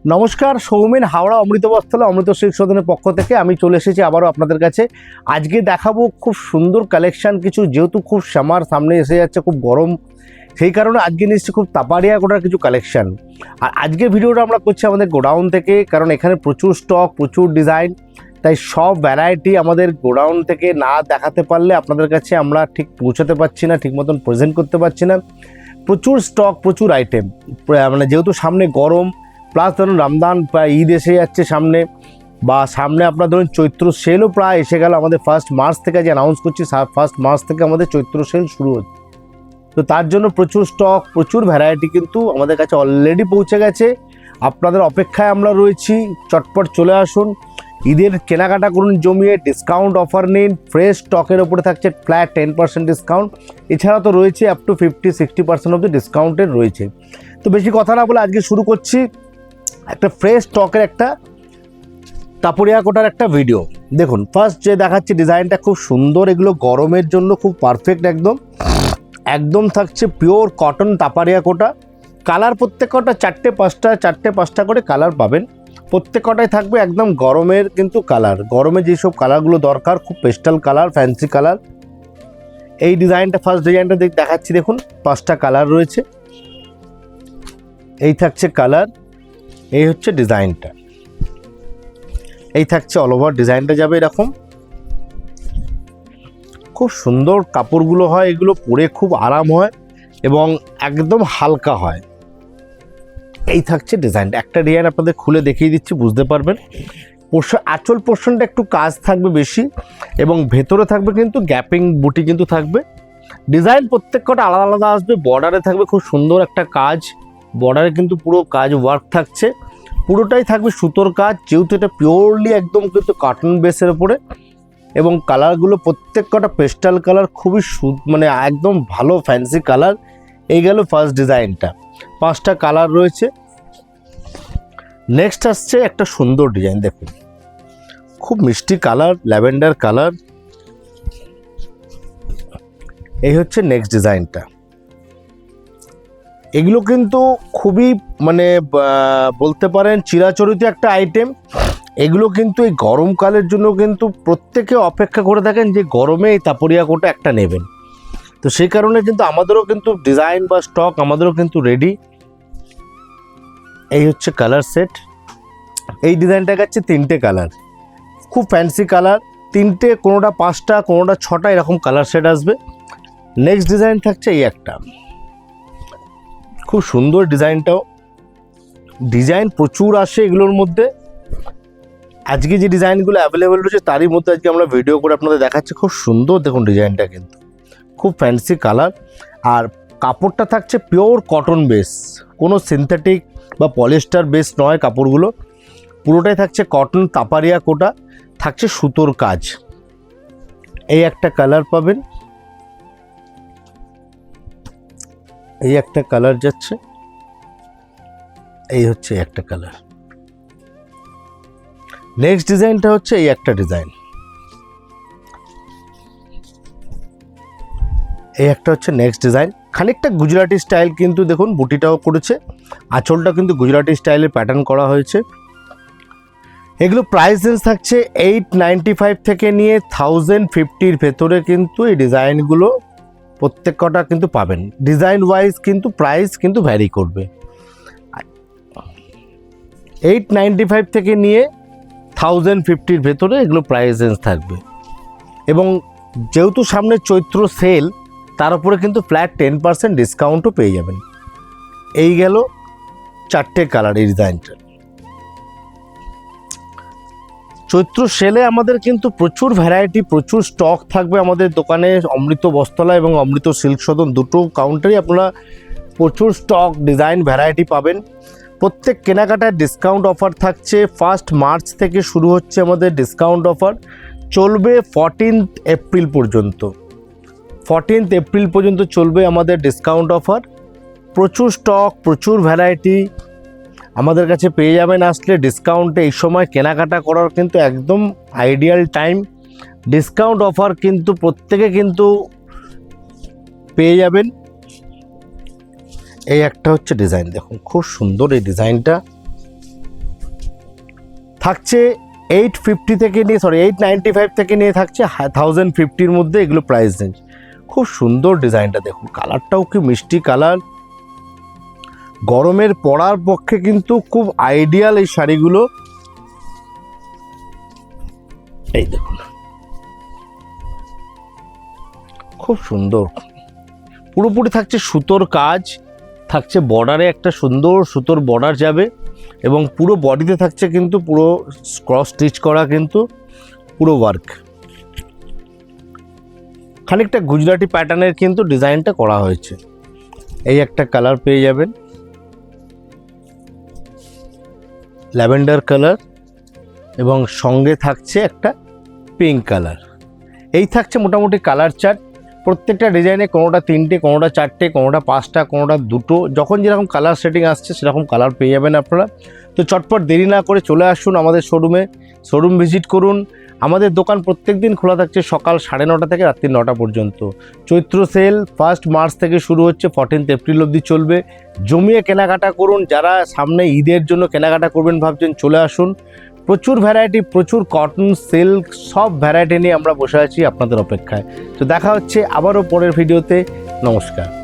নমস্কার, সৌমেন হাওড়া অমৃত বস্ত্রালয় অমৃত সিল্ক সদনের পক্ষ থেকে আমি চলে এসেছি আবারও আপনাদের কাছে। আজকে দেখাবো খুব সুন্দর কালেকশন কিছু, যেহেতু খুব সামার সামনে এসে যাচ্ছে, খুব গরম, সেই কারণে আজকে নিশ্চয়ই খুব তাপাড়িয়া কোটার কিছু কালেকশন। আর আজকের ভিডিওটা আমরা করছি আমাদের গোডাউন থেকে, কারণ এখানে প্রচুর স্টক, প্রচুর ডিজাইন, তাই সব ভ্যারাইটি আমাদের গোডাউন থেকে না দেখাতে পারলে আপনাদের কাছে আমরা ঠিক পৌঁছাতে পারছি না, ঠিক মতন প্রেজেন্ট করতে পারছি না। প্রচুর স্টক, প্রচুর আইটেম, মানে যেহেতু সামনে গরম, প্লাস ধরুন রমজান প্রায় ঈদ এসে যাচ্ছে সামনে, বা সামনে আপনার ধরুন চৈত্র সেলও প্রায় এসে গেল। আমাদের 1 মার্চ থেকে যে অ্যানাউন্স করছি, 1 মার্চ থেকে আমাদের চৈত্র সেল শুরু হচ্ছে। তো তার জন্য প্রচুর স্টক, প্রচুর ভ্যারাইটি কিন্তু আমাদের কাছে অলরেডি পৌঁছে গেছে। আপনাদের অপেক্ষায় আমরা রয়েছি, চটপট চলে আসুন, ঈদের কেনাকাটা করুন জমিয়ে, ডিসকাউন্ট অফার নিন। ফ্রেশ স্টকের ওপরে থাকছে ফ্ল্যাট 10% ডিসকাউন্ট, এছাড়া তো রয়েছে আপ টু 50-60% অব্দি ডিসকাউন্টের রয়েছে। তো বেশি কথা না বলে আজকে শুরু করছি একটা ফ্রেশ স্টকের একটা তাপড়িয়া কোটার একটা ভিডিও। দেখুন, ফার্স্ট যে দেখাচ্ছি ডিজাইনটা খুব সুন্দর, এগুলো গরমের জন্য খুব পারফেক্ট, একদম একদম থাকছে পিওর কটন তাপাড়িয়া কোটা। কালার প্রত্যেক কটা 4টে 5টা করে কালার পাবেন, প্রত্যেক কটাই থাকবে একদম গরমের কিন্তু কালার। গরমে যেসব কালারগুলো দরকার, খুব পেস্টাল কালার, ফ্যান্সি কালার। এই ডিজাইনটা, ফার্স্ট ডিজাইনটা দেখাচ্ছি, দেখুন 5টা কালার রয়েছে, এই থাকছে কালার, এই হচ্ছে ডিজাইনটা, এই থাকছে অল ওভার ডিজাইনটা যাবে এরকম। খুব সুন্দর কাপড়গুলো হয়, এগুলো পরে খুব আরাম হয় এবং একদম হালকা হয়। এই থাকছে ডিজাইনটা, একটা ডিজাইন আপনাদের খুলে দেখিয়ে দিচ্ছি, বুঝতে পারবেন। আঁচল পোর্শনটা একটু কাজ থাকবে বেশি, এবং ভেতরে থাকবে কিন্তু গ্যাপিং বুটি কিন্তু থাকবে। ডিজাইন প্রত্যেক কটা আলাদা আলাদা আসবে। বর্ডারে থাকবে খুব সুন্দর একটা কাজ, বর্ডারে কিন্তু পুরো কাজ ওয়ার্ক থাকছে, পুরোটাই থাকবে সুতোর কাজ, যেহেতু এটা পিওরলি একদম কিন্তু কটন বেসের ওপরে। এবং কালারগুলো প্রত্যেক কটা পেস্টাল কালার, খুবই মানে একদম ভালো ফ্যান্সি কালার। এই গেল ফার্স্ট ডিজাইনটা, 5টা কালার রয়েছে। নেক্সট আসছে একটা সুন্দর ডিজাইন, দেখুন খুব মিষ্টি কালার, ল্যাভেন্ডার কালার। এই হচ্ছে নেক্সট ডিজাইনটা। এগুলো কিন্তু খুবই মানে বলতে পারেন চিরাচরিত একটা আইটেম। এগুলো কিন্তু এই গরমকালের জন্য কিন্তু প্রত্যেকে অপেক্ষা করে থাকেন যে গরমে এই তাপড়িয়া কোটা একটা নেবেন। তো সেই কারণে কিন্তু আমাদেরও কিন্তু ডিজাইন বা স্টক আমাদেরও কিন্তু রেডি। এই হচ্ছে কালার সেট। এই ডিজাইনটা গেছে 3টে কালার, খুব ফ্যান্সি কালার, 3টে, কোনোটা 5টা, কোনোটা 6টা, এরকম কালার সেট আসবে। নেক্সট ডিজাইন থাকছে এই একটা, খুব সুন্দর ডিজাইনটাও। ডিজাইন প্রচুর আসে এগুলোর মধ্যে। আজকে যে ডিজাইনগুলো অ্যাভেলেবেল রয়েছে তারই মধ্যে আজকে আমরা ভিডিও করে আপনাদের দেখাচ্ছি। খুব সুন্দর, দেখুন ডিজাইনটা কিন্তু খুব ফ্যান্সি কালার। আর কাপড়টা থাকছে পিওর কটন বেস, কোনো সিনথেটিক বা পলিস্টার বেস নয় কাপড়গুলো, পুরোটাই থাকছে কটন তাপাড়িয়া কোটা, থাকছে সুতোর কাজ। এই একটা কালার পাবেন, এই একটা কালার যাচ্ছে, এই হচ্ছে একটা কালার। নেক্সট ডিজাইনটা হচ্ছে এই একটা ডিজাইন, এই একটা হচ্ছে নেক্সট ডিজাইন। খানিকটা গুজরাটি স্টাইল কিন্তু, দেখুন বুটিটাও করেছে, আঁচলটা কিন্তু গুজরাটি স্টাইলের প্যাটার্ন করা হয়েছে। এগুলো প্রাইস রেঞ্জ থাকছে 895 থেকে নিয়ে 1050-র ভেতরে কিন্তু এই ডিজাইনগুলো প্রত্যেক কটা কিন্তু পাবেন। ডিজাইন ওয়াইজ কিন্তু প্রাইস কিন্তু ভ্যারি করবে। 895 থেকে নিয়ে 1050-র ভেতরে এগুলো প্রাইস রেঞ্জ থাকবে। এবং যেহেতু সামনে চৈত্র সেল, তার উপরে কিন্তু ফ্ল্যাট 10% ডিসকাউন্টও পেয়ে যাবেন। এই গেল 4টে কালার এই ডিজাইনটা। চৈত্র সেলে আমাদের কিন্তু প্রচুর ভ্যারাইটি, প্রচুর স্টক থাকবে আমাদের দোকানে। অমৃত বস্ত্রালয় এবং অমৃত সিল্ক সদন দুটো কাউন্টারই আপনারা প্রচুর স্টক, ডিজাইন, ভ্যারাইটি পাবেন। প্রত্যেক কেনাকাটার ডিসকাউন্ট অফার থাকছে। 1 মার্চ থেকে শুরু হচ্ছে আমাদের ডিসকাউন্ট অফার, চলবে 14 এপ্রিল পর্যন্ত। 14 এপ্রিল পর্যন্ত চলবে আমাদের ডিসকাউন্ট অফার। প্রচুর স্টক, প্রচুর ভ্যারাইটি আমাদের কাছে পেয়ে যাবেন আসলে। ডিসকাউন্টে এই সময় কেনাকাটা করার কিন্তু একদম আইডিয়াল টাইম। ডিসকাউন্ট অফার কিন্তু প্রত্যেকে কিন্তু পেয়ে যাবেন। এই একটা হচ্ছে ডিজাইন, দেখুন খুব সুন্দর এই ডিজাইনটা, থাকছে 850 থেকে নিয়ে 895 থেকে নিয়ে থাকছে 1050-র মধ্যে এগুলো প্রাইস রেঞ্জ। খুব সুন্দর ডিজাইনটা দেখুন, কালারটাও কি মিষ্টি কালার, গরমের পরার পক্ষে কিন্তু খুব আইডিয়াল এই শাড়িগুলো। এই দেখুন খুব সুন্দর, পুরোপুরি থাকছে সুতোর কাজ, থাকছে বর্ডারে একটা সুন্দর সুতোর বর্ডার যাবে এবং পুরো বডিতে থাকছে কিন্তু পুরো ক্রস স্টিচ করা কিন্তু পুরো ওয়ার্ক, খানিকটা গুজরাটি প্যাটার্নের কিন্তু ডিজাইনটা করা হয়েছে। এই একটা কালার পেয়ে যাবেন, ল্যাভেন্ডার কালার, এবং সঙ্গে থাকছে একটা পিঙ্ক কালার। এই থাকছে মোটামুটি কালার চার্ট। প্রত্যেকটা ডিজাইনে কোনোটা 3টে, কোনোটা 4টে, কোনোটা 5টা, কোনোটা 2টো, যখন যেরকম কালার সেটিং আসছে সেরকম কালার পেয়ে যাবেন আপনারা। তো চটপট দেরি না করে চলে আসুন আমাদের শোরুমে, শোরুম ভিজিট করুন। আমাদের দোকান প্রত্যেক দিন খোলা থাকছে সকাল 9:30 থেকে রাত্রি 9টা পর্যন্ত। চৈত্র সেল 1 মার্চ থেকে শুরু হচ্ছে, 14 এপ্রিল অবধি চলবে। জমিয়ে কেনাকাটা করুন, যারা সামনে ঈদের জন্য কেনাকাটা করবেন ভাবছেন চলে আসুন। প্রচুর ভ্যারাইটি, প্রচুর কটন, সিল্ক, সব ভ্যারাইটি নিয়ে আমরা বসে আছি আপনাদের অপেক্ষায়। তো দেখা হচ্ছে আবারও পরের ভিডিওতে। নমস্কার।